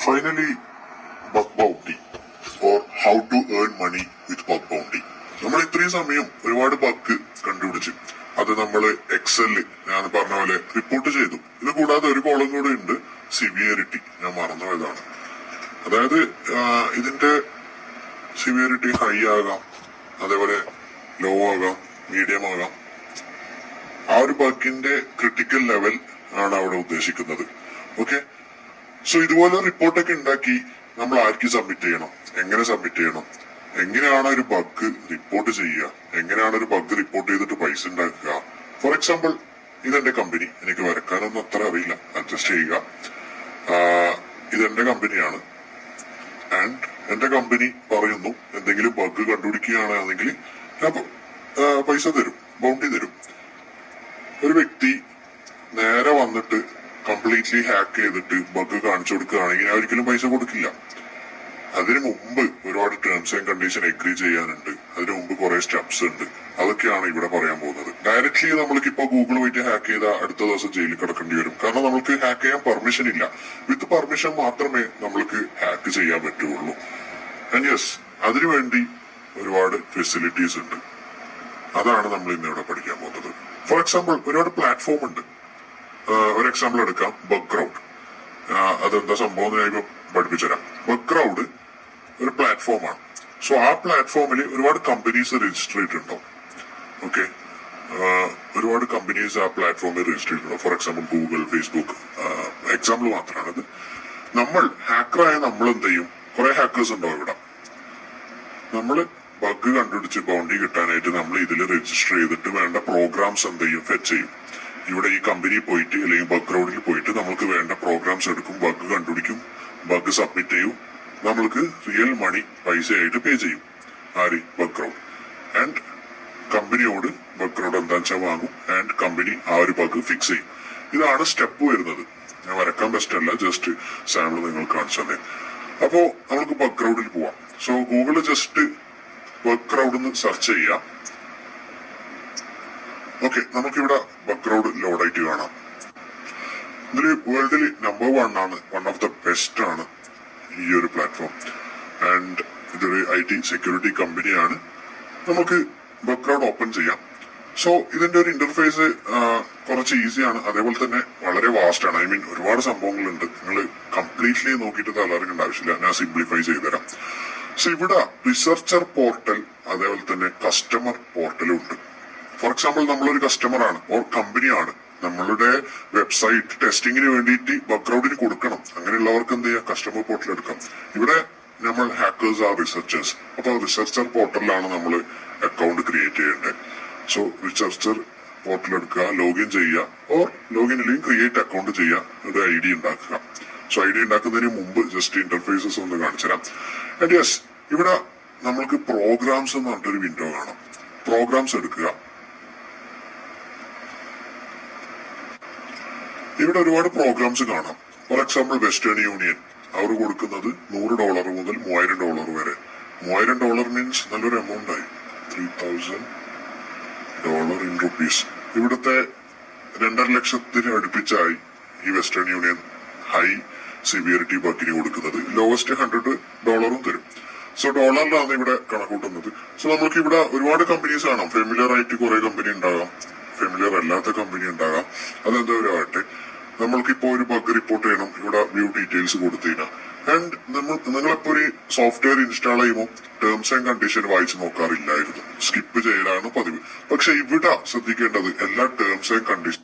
Finally, bug bounty or how to earn money with bug bounty. നമ്മൾ ഇത്രയും സമയം ഒരുപാട് ബഗ് കണ്ടുപിടിച്ചു. അത് നമ്മൾ എക്സലില് ഞാൻ പറഞ്ഞ പോലെ റിപ്പോർട്ട് ചെയ്തു. ഇത് കൂടാതെ ഒരു കോളം കൂടെ ഉണ്ട്, സിവിയറിറ്റി. ഞാൻ മറന്നുപോയതാണ്. അതായത് ഇതിന്റെ സിവിയറിറ്റി ഹൈ ആകാം, അതേപോലെ ലോ ആകാം, മീഡിയം ആകാം. ആ ഒരു ബഗിന്റെ ക്രിട്ടിക്കൽ ലെവൽ ആണ് അവിടെ ഉദ്ദേശിക്കുന്നത്. ഓക്കെ, സോ ഇതുപോലെ റിപ്പോർട്ടൊക്കെ ഉണ്ടാക്കി നമ്മൾ ആർക്ക് സബ്മിറ്റ് ചെയ്യണം, എങ്ങനെ സബ്മിറ്റ് ചെയ്യണം, എങ്ങനെയാണ് ഒരു ബഗ് റിപ്പോർട്ട് ചെയ്യുക, എങ്ങനെയാണ് ഒരു ബഗ് റിപ്പോർട്ട് ചെയ്തിട്ട് പൈസ ഉണ്ടാക്കുക. ഫോർ എക്സാമ്പിൾ, ഇതെന്റെ കമ്പനി, എനിക്ക് വരക്കാനൊന്നും അത്ര അറിയില്ല, അഡ്ജസ്റ്റ് ചെയ്യുക. ഇതെന്റെ കമ്പനിയാണ് ആൻഡ് എന്റെ കമ്പനി പറയുന്നു എന്തെങ്കിലും ബഗ് കണ്ടുപിടിക്കുകയാണെങ്കിൽ പൈസ തരും, ബൗണ്ടി തരും. ഒരു വ്യക്തി നേരെ വന്നിട്ട് കംപ്ലീറ്റ്ലി ഹാക്ക് ചെയ്തിട്ട് ബഗ് കാണിച്ചു കൊടുക്കുകയാണെങ്കിൽ ഞാൻ ഒരിക്കലും പൈസ കൊടുക്കില്ല. അതിനു മുമ്പ് ഒരുപാട് ടേംസ് ആൻഡ് കണ്ടീഷൻ എഗ്രി ചെയ്യാനുണ്ട്. അതിനു മുമ്പ് കുറെ സ്റ്റെപ്സ് ഉണ്ട്. അതൊക്കെയാണ് ഇവിടെ പറയാൻ പോകുന്നത്. ഡയറക്ട്ലി നമ്മൾക്ക് ഇപ്പൊ ഗൂഗിൾ പോയിട്ട് ഹാക്ക് ചെയ്താൽ അടുത്ത ദിവസം ജയിലിൽ കിടക്കേണ്ടി വരും. കാരണം നമ്മൾക്ക് ഹാക്ക് ചെയ്യാൻ പെർമിഷൻ ഇല്ല. വിത്ത് പെർമിഷൻ മാത്രമേ നമ്മൾക്ക് ഹാക്ക് ചെയ്യാൻ പറ്റുള്ളൂ. ആൻഡ് യെസ്, അതിനുവേണ്ടി ഒരുപാട് ഫെസിലിറ്റീസ് ഉണ്ട്. അതാണ് നമ്മൾ ഇന്നിവിടെ പഠിക്കാൻ പോകുന്നത്. ഫോർ എക്സാമ്പിൾ, ഒരുപാട് പ്ലാറ്റ്ഫോം ഉണ്ട്. ഒരു എക്സാമ്പിൾ എടുക്കാം, ബഗ് ക്രൗഡ്. അതെന്താ സംഭവം ഞാൻ ഇപ്പൊ പഠിപ്പിച്ചുതരാം. ബഗ് ക്രൗഡ് ഒരു പ്ലാറ്റ്ഫോമാണ്. സോ ആ പ്ലാറ്റ്ഫോമിൽ ഒരുപാട് കമ്പനീസ് രജിസ്റ്റർ ചെയ്തിട്ടുണ്ടാവും. ഓക്കെ, ഒരുപാട് കമ്പനീസ് ആ പ്ലാറ്റ്ഫോമിൽ രജിസ്റ്റർ ചെയ്തിട്ടുണ്ടാവും. For example Google, Facebook, example മാത്രമാണത്. നമ്മൾ ഹാക്കറായ നമ്മൾ എന്ത് ചെയ്യും, കുറെ ഹാക്കേഴ്സ് ഉണ്ടാവും ഇവിടെ. നമ്മള് ബഗ് കണ്ടുപിടിച്ച് ബൗണ്ടി കിട്ടാനായിട്ട് നമ്മൾ ഇതിൽ രജിസ്റ്റർ ചെയ്തിട്ട് വേണ്ട പ്രോഗ്രാംസ് എന്ത് ചെയ്യും, ഫെച്ച് ചെയ്യും. ഇവിടെ ഈ കമ്പനി പോയിട്ട് അല്ലെങ്കിൽ ബഗ് ക്രൗഡിൽ പോയിട്ട് നമ്മൾക്ക് വേണ്ട പ്രോഗ്രാംസ് എടുക്കും, ബഗ് കണ്ടുപിടിക്കും, ബഗ് സബ്മിറ്റ് ചെയ്യും. നമ്മൾക്ക് റിയൽ മണി പൈസയായിട്ട് പേ ചെയ്യും. ആര്? Bugcrowd. ആൻഡ് കമ്പനിയോട് ബഗ് ക്രൗഡ് എന്താ വെച്ചാൽ വാങ്ങും ആൻഡ് കമ്പനി ആ ഒരു ബഗ് ഫിക്സ് ചെയ്യും. ഇതാണ് സ്റ്റെപ്പ് വരുന്നത്. ഞാൻ വരക്കാൻ ബെസ്റ്റ് അല്ല, ജസ്റ്റ് സാമ്പിൾ നിങ്ങൾ കാണിച്ചു തന്നെ. അപ്പോ നമുക്ക് ബഗ് ക്രൗഡിൽ പോവാം. സോ ഗൂഗിളിൽ ജസ്റ്റ് ബഗ് ക്രൗഡ് സെർച്ച് ചെയ്യാം. ഓക്കെ, നമുക്കിവിടെ ബഗ് ക്രൗഡ് ലോഡായിട്ട് കാണാം. ഇതില് വേൾഡിൽ നമ്പർ 1 ആണ്, വൺ ഓഫ് ദ ബെസ്റ്റ് ആണ് ഈ ഒരു പ്ലാറ്റ്ഫോം. ആൻഡ് ഇതൊരു IT സെക്യൂരിറ്റി കമ്പനിയാണ്. നമുക്ക് ബഗ് ക്രൗഡ് ഓപ്പൺ ചെയ്യാം. സോ ഇതിന്റെ ഒരു ഇന്റർഫേസ് കുറച്ച് ഈസിയാണ്, അതേപോലെ തന്നെ വളരെ വാസ്റ്റ് ആണ്. ഐ മീൻ ഒരുപാട് സംഭവങ്ങളുണ്ട്. നിങ്ങൾ കംപ്ലീറ്റ്ലി നോക്കിയിട്ട് തലറിയേണ്ട ആവശ്യമില്ല. ഞാൻ സിംപ്ലിഫൈ ചെയ്തുതരാം. സോ ഇവിടെ റിസർച്ചർ പോർട്ടൽ, അതേപോലെ തന്നെ കസ്റ്റമർ പോർട്ടലും ഉണ്ട്. ഫോർ എക്സാമ്പിൾ, നമ്മളൊരു കസ്റ്റമർ ആണ് ഓർ കമ്പനിയാണ്. നമ്മളുടെ വെബ്സൈറ്റ് ടെസ്റ്റിങ്ങിന് വേണ്ടിയിട്ട് ബഗ് ക്രൗഡിന് കൊടുക്കണം. അങ്ങനെയുള്ളവർക്ക് എന്ത് ചെയ്യാം, കസ്റ്റമർ പോർട്ടൽ എടുക്കാം. ഇവിടെ നമ്മൾ ഹാക്കേഴ്സ് ആർ റിസർച്ചേഴ്സ്. അപ്പൊ റിസർച്ചർ പോർട്ടലിലാണ് നമ്മൾ അക്കൗണ്ട് ക്രിയേറ്റ് ചെയ്യേണ്ടത്. സോ റിസർച്ചർ പോർട്ടൽ എടുക്കുക, ലോഗിൻ ചെയ്യുക, ഓർ ലോഗിൻ ഇല്ലെങ്കിൽ ക്രിയേറ്റ് അക്കൗണ്ട് ചെയ്യുക, ഒരു ID ഉണ്ടാക്കുക. സോ ID ഉണ്ടാക്കുന്നതിന് മുമ്പ് ജസ്റ്റ് ഇന്റർഫേസസ് ഒന്ന് കാണിച്ചുതരാം. ആൻഡ് യെസ്, ഇവിടെ നമ്മൾക്ക് പ്രോഗ്രാംസ് എന്ന് പറഞ്ഞിട്ടൊരു വിൻഡോ കാണാം. പ്രോഗ്രാംസ് എടുക്കുക. ഇവിടെ ഒരുപാട് പ്രോഗ്രാംസ് കാണാം. ഫോർ എക്സാമ്പിൾ, വെസ്റ്റേൺ യൂണിയൻ അവർ കൊടുക്കുന്നത് $100 മുതൽ $3000 വരെ. $3000 മീൻസ് നല്ലൊരു എമൗണ്ട് ആയി. $3000 ഇൻ റുപ്പീസ്. ഇവിടുത്തെ 2.5 ലക്ഷത്തിന് അടുപ്പിച്ചായി ഈ വെസ്റ്റേൺ യൂണിയൻ ഹൈ സിവിയറിറ്റി ബഗിന് കൊടുക്കുന്നത്. ലോവസ്റ്റ് $100 തരും. സോ ഡോളറിലാണ് ഇവിടെ കണക്കൂട്ടുന്നത്. സോ നമുക്ക് ഇവിടെ ഒരുപാട് കമ്പനീസ് കാണാം. ഫെമിലിയർ ആയിട്ട് കുറെ കമ്പനി ഉണ്ടാകാം, ഫെമിലിയർ അല്ലാത്ത കമ്പനി ഉണ്ടാകാം. അതെന്താ ഒരു ആവട്ടെ, നമ്മൾക്കിപ്പോ ഒരു ബഗ് റിപ്പോർട്ട് ചെയ്യണം. ഇവിടെ വ്യൂ ഡീറ്റെയിൽസ് കൊടുത്തുകഴിഞ്ഞാൽ ആൻഡ് നിങ്ങളിപ്പോ ഒരു സോഫ്റ്റ്വെയർ ഇൻസ്റ്റാൾ ചെയ്യുമ്പോൾ ടേംസ് ആൻഡ് കണ്ടീഷൻ വായിച്ചു നോക്കാറില്ലായിരുന്നു, സ്കിപ്പ് ചെയ്യലാണ് പതിവ്. പക്ഷെ ഇവിടെ ശ്രദ്ധിക്കേണ്ടത് എല്ലാ ടേംസ് ആൻഡ് കണ്ടീഷൻ